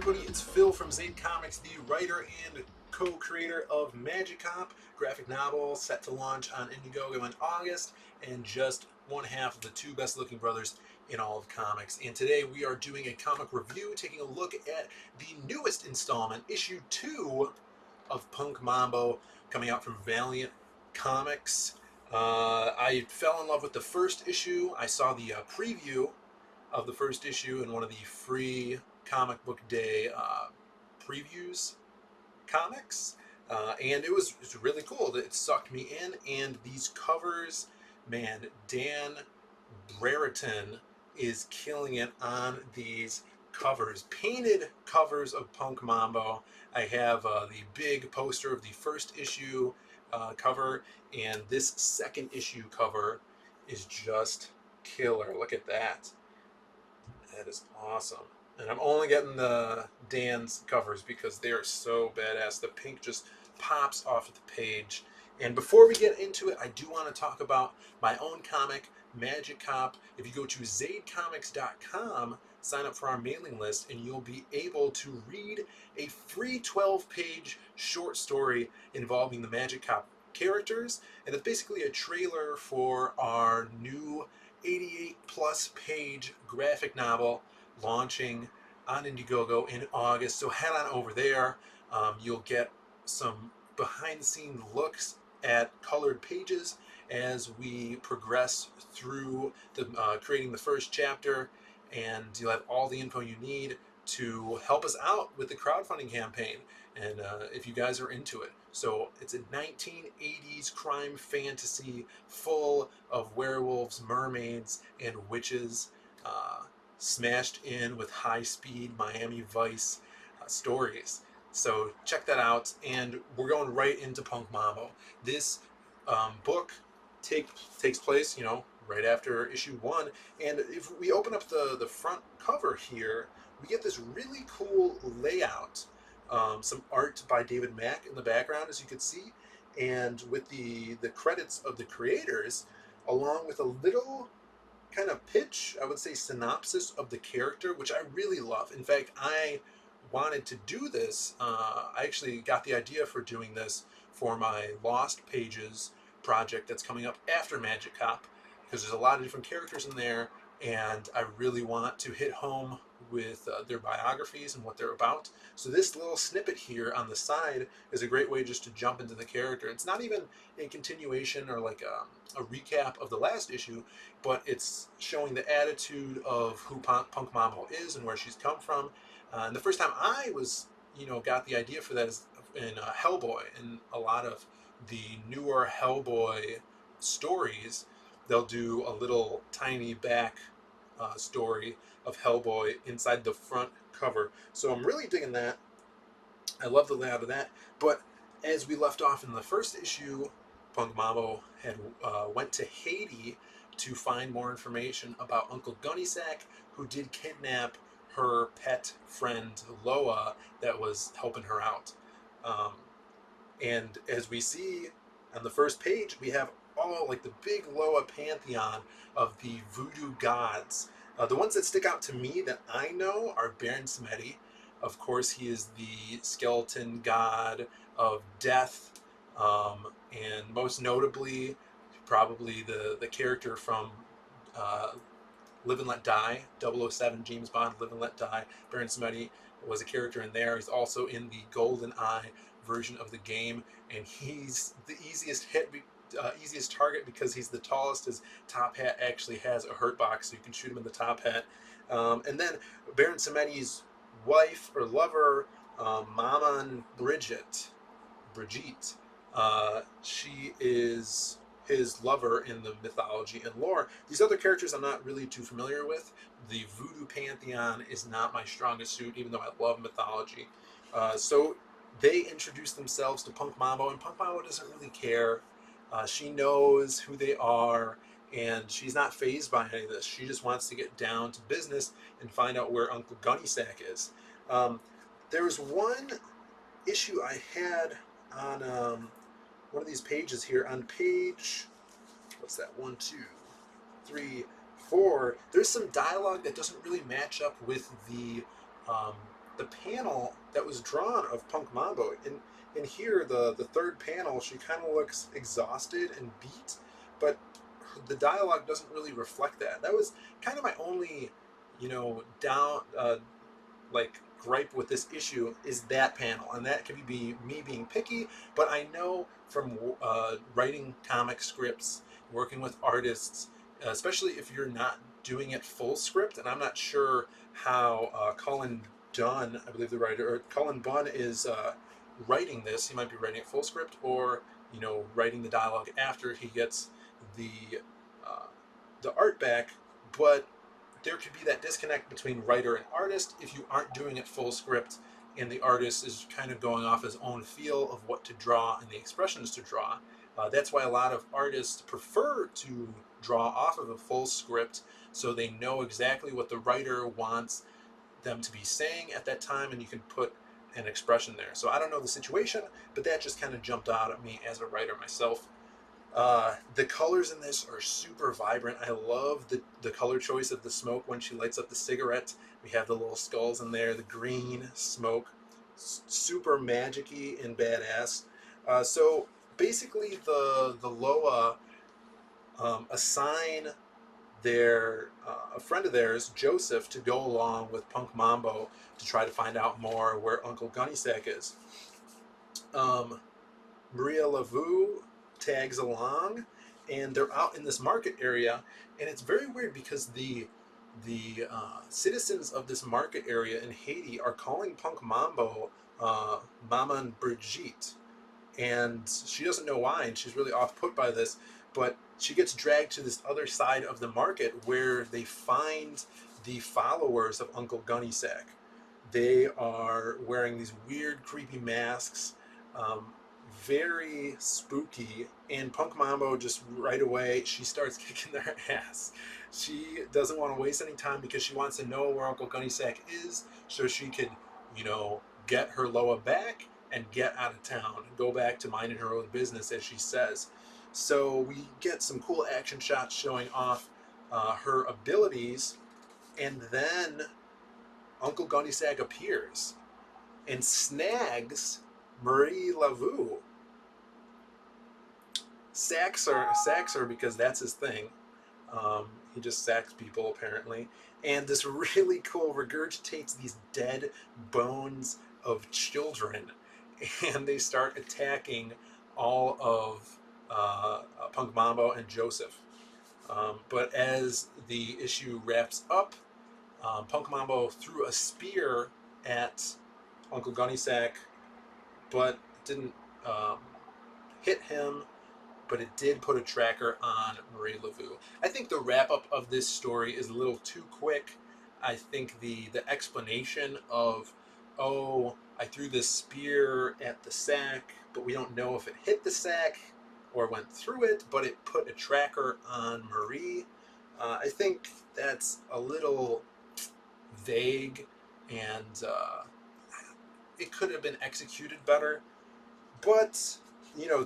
everybody, it's Phil from Zaid Comics, the writer and co-creator of Magicop, graphic novel set to launch on Indiegogo in August, and just one half of the two best-looking brothers in all of comics. And today we are doing a comic review, taking a look at the newest installment, issue 2 of Punk Mambo, coming out from Valiant Comics. I fell in love with the first issue. I saw the preview of the first issue in one of the free comic book day previews comics, and it was really cool. It sucked me in, and these covers, man, Dan Brereton is killing it on these covers, painted covers of Punk Mambo. I have the big poster of the first issue cover, and this second issue cover is just killer. Look at that. That is awesome. And I'm only getting the Dan's covers because they are so badass. The pink just pops off of the page. And before we get into it, I do want to talk about my own comic, Magic Cop. If you go to zaidcomics.com, sign up for our mailing list, and you'll be able to read a free 12-page short story involving the Magic Cop characters. And it's basically a trailer for our new 88-plus page graphic novel launching on Indiegogo in August. So head on over there. You'll get some behind-the-scenes looks at colored pages as we progress through the creating the first chapter, and you'll have all the info you need to help us out with the crowdfunding campaign, and if you guys are into it. So it's a 1980s crime fantasy full of werewolves, mermaids, and witches, smashed in with high-speed Miami Vice stories. So check that out, and we're going right into Punk Mambo. This book takes place, right after issue 1, and if we open up the front cover here, we get this really cool layout. Some art by David Mack in the background, as you can see, and with the credits of the creators, along with a little kind of pitch, I would say synopsis of the character, which I really love. In fact, I wanted to do this. I actually got the idea for doing this for my Lost Pages project that's coming up after Magic Cop, because there's a lot of different characters in there, and I really want to hit home with their biographies and what they're about. So this little snippet here on the side is a great way just to jump into the character. It's not even a continuation or like a recap of the last issue, but it's showing the attitude of who Punk Mambo is and where she's come from. And the first time I was, got the idea for that is in Hellboy. In a lot of the newer Hellboy stories, they'll do a little tiny back story of Hellboy inside the front cover. So I'm really digging that. I love the layout of that. But as we left off in the first issue, Punk Mambo had went to Haiti to find more information about Uncle Gunnysack, who did kidnap her pet friend Loa that was helping her out. And as we see on the first page, we have all like the big Loa pantheon of the voodoo gods. The ones that stick out to me that I know are Baron Samedi. Of course, he is the skeleton god of death, and most notably, probably the character from Live and Let Die, 007 James Bond, Live and Let Die. Baron Samedi was a character in there. He's also in the Golden Eye version of the game, and he's the easiest target because he's the tallest. His top hat actually has a hurt box, so you can shoot him in the top hat. And then Baron Samedi's wife or lover, Maman Brigitte, she is his lover in the mythology and lore. These other characters I'm not really too familiar with. The voodoo pantheon is not my strongest suit, even though I love mythology. So they introduce themselves to Punk Mambo, and Punk Mambo doesn't really care. She knows who they are, and she's not fazed by any of this. She just wants to get down to business and find out where Uncle Gunnysack is. There was one issue I had on one of these pages here. On page, what's that, 1, 2, 3, 4, there's some dialogue that doesn't really match up with the the panel that was drawn of Punk Mambo. In here, the third panel, she kind of looks exhausted and beat, but the dialogue doesn't really reflect that. That was kind of my only, down like gripe with this issue is that panel, and that could be me being picky. But I know from writing comic scripts, working with artists, especially if you're not doing it full script, and I'm not sure how Cullen Dunn, I believe the writer, or Cullen Bunn is writing this. He might be writing it full script, or writing the dialogue after he gets the uh, the art back. But there could be that disconnect between writer and artist if you aren't doing it full script, and the artist is kind of going off his own feel of what to draw and the expressions to draw. That's why a lot of artists prefer to draw off of a full script, so they know exactly what the writer wants them to be saying at that time, and you can put an expression there. So I don't know the situation, but that just kind of jumped out at me as a writer myself. The colors in this are super vibrant. I love the color choice of the smoke when she lights up the cigarette. We have the little skulls in there, the green smoke, super magic-y and badass. So basically, the Loa assign their a friend of theirs, Joseph, to go along with Punk Mambo to try to find out more where Uncle Gunnysack is. Maria Lavu tags along, and they're out in this market area, and it's very weird because the citizens of this market area in Haiti are calling Punk Mambo Maman Brigitte, and she doesn't know why, and she's really off put by this. But she gets dragged to this other side of the market where they find the followers of Uncle Gunnysack. They are wearing these weird, creepy masks, very spooky. And Punk Mambo just right away, she starts kicking their ass. She doesn't want to waste any time because she wants to know where Uncle Gunnysack is so she could, get her Loa back and get out of town and go back to minding her own business, as she says. So we get some cool action shots showing off her abilities, and then Uncle Gunnysack appears and snags Marie Lavu. Sacks her because that's his thing. He just sacks people apparently, and this really cool regurgitates these dead bones of children, and they start attacking all of Punk Mambo and Joseph. But as the issue wraps up, Punk Mambo threw a spear at Uncle Gunnysack, but it didn't hit him, but it did put a tracker on Marie Lavu. I think the wrap-up of this story is a little too quick. I think the explanation of, oh, I threw this spear at the sack, but we don't know if it hit the sack or went through it, but it put a tracker on Marie. I think that's a little vague, and it could have been executed better. But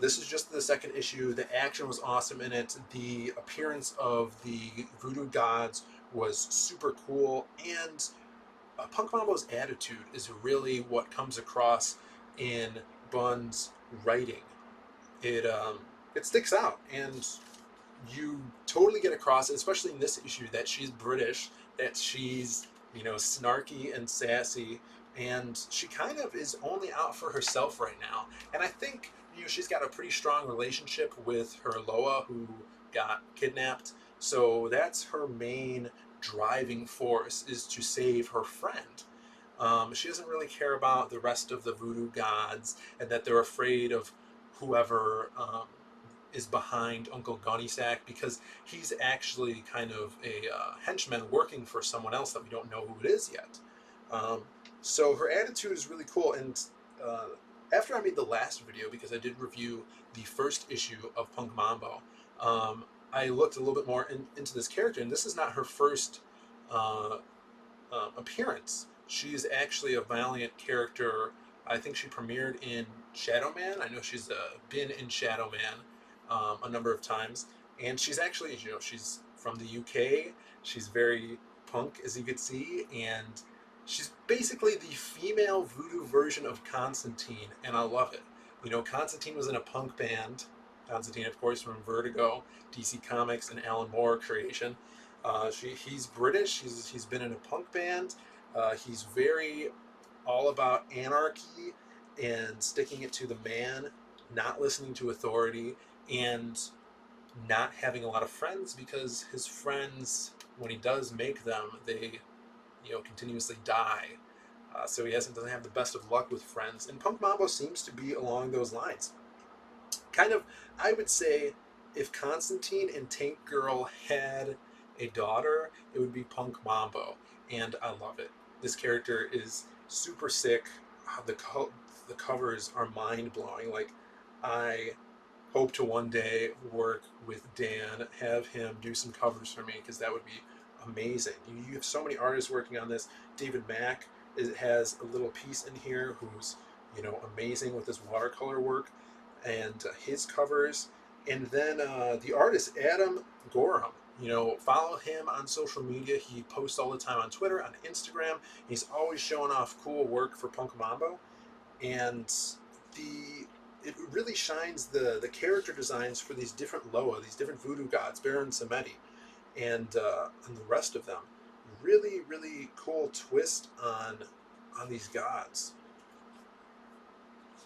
this is just the second issue. The action was awesome in it. The appearance of the voodoo gods was super cool, and Punk Mambo's attitude is really what comes across in Bunn's writing. It sticks out, and you totally get across, especially in this issue, that she's British, that she's snarky and sassy, and she kind of is only out for herself right now. And I think she's got a pretty strong relationship with her Loa, who got kidnapped. So that's her main driving force, is to save her friend. She doesn't really care about the rest of the voodoo gods, and that they're afraid of whoever is behind Uncle Gunnysack, because he's actually kind of a henchman working for someone else that we don't know who it is yet. So her attitude is really cool. And after I made the last video, because I did review the first issue of Punk Mambo, I looked a little bit more into this character, and this is not her first appearance. She's actually a Valiant character. I think she premiered in Shadow Man. I know she's been in Shadow Man a number of times, and she's actually, she's from the UK. She's very punk, as you could see, and She's basically the female voodoo version of Constantine, and I love it. You know, Constantine was in a punk band. Constantine, of course, from Vertigo, DC Comics, and Alan Moore creation. He's British. He's been in a punk band. He's very all about anarchy and sticking it to the man, not listening to authority, and not having a lot of friends because his friends, when he does make them, they continuously die. So he doesn't have the best of luck with friends. And Punk Mambo seems to be along those lines. Kind of, I would say, if Constantine and Tank Girl had a daughter, it would be Punk Mambo, and I love it. This character is super sick. The covers are mind blowing. Like, I hope to one day work with Dan, have him do some covers for me because that would be amazing. You have so many artists working on this. David Mack has a little piece in here who's amazing with his watercolor work and his covers. And then the artist Adam Gorham. Follow him on social media. He posts all the time on Twitter, on Instagram. He's always showing off cool work for Punk Mambo, and the it really shines the character designs for these different Loa, these different voodoo gods, Baron Samedi, and the rest of them. Really, really cool twist on these gods.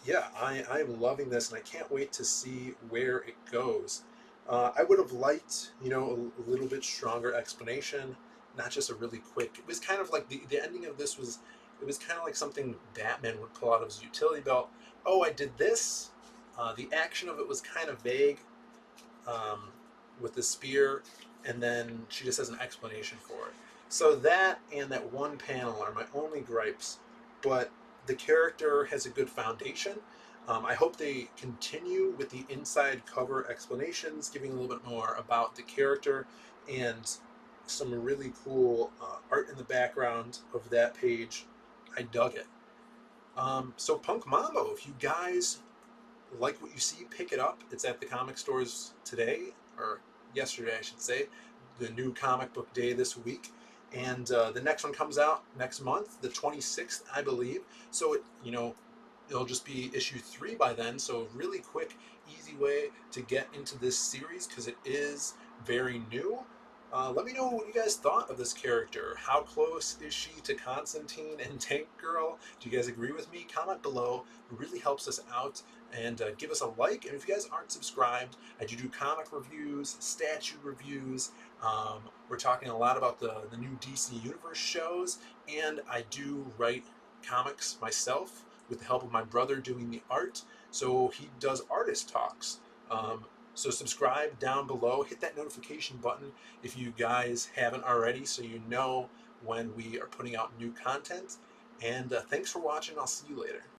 Yeah, I'm loving this, and I can't wait to see where it goes. I would have liked, a little bit stronger explanation, not just a really quick. It was kind of like the ending of this was, it was kind of like something Batman would pull out of his utility belt. Oh, I did this. The action of it was kind of vague, um, with the spear, and then she just has an explanation for it. So that and that one panel are my only gripes, but the character has a good foundation. I hope they continue with the inside cover explanations, giving a little bit more about the character and some really cool art in the background of that page. I dug it. So Punk Mambo, if you guys like what you see, pick it up. It's at the comic stores today, or yesterday, I should say. The new comic book day this week. And the next one comes out next month, the 26th, I believe. So it'll just be issue 3 by then. So really quick, easy way to get into this series because it is very new. Let me know what you guys thought of this character. How close is she to Constantine and Tank Girl? Do you guys agree with me? Comment below. It really helps us out. And give us a like. And if you guys aren't subscribed, I do comic reviews, statue reviews. We're talking a lot about the new DC Universe shows. And I do write comics myself with the help of my brother doing the art. So he does artist talks. So subscribe down below, hit that notification button if you guys haven't already so you know when we are putting out new content. And thanks for watching. I'll see you later.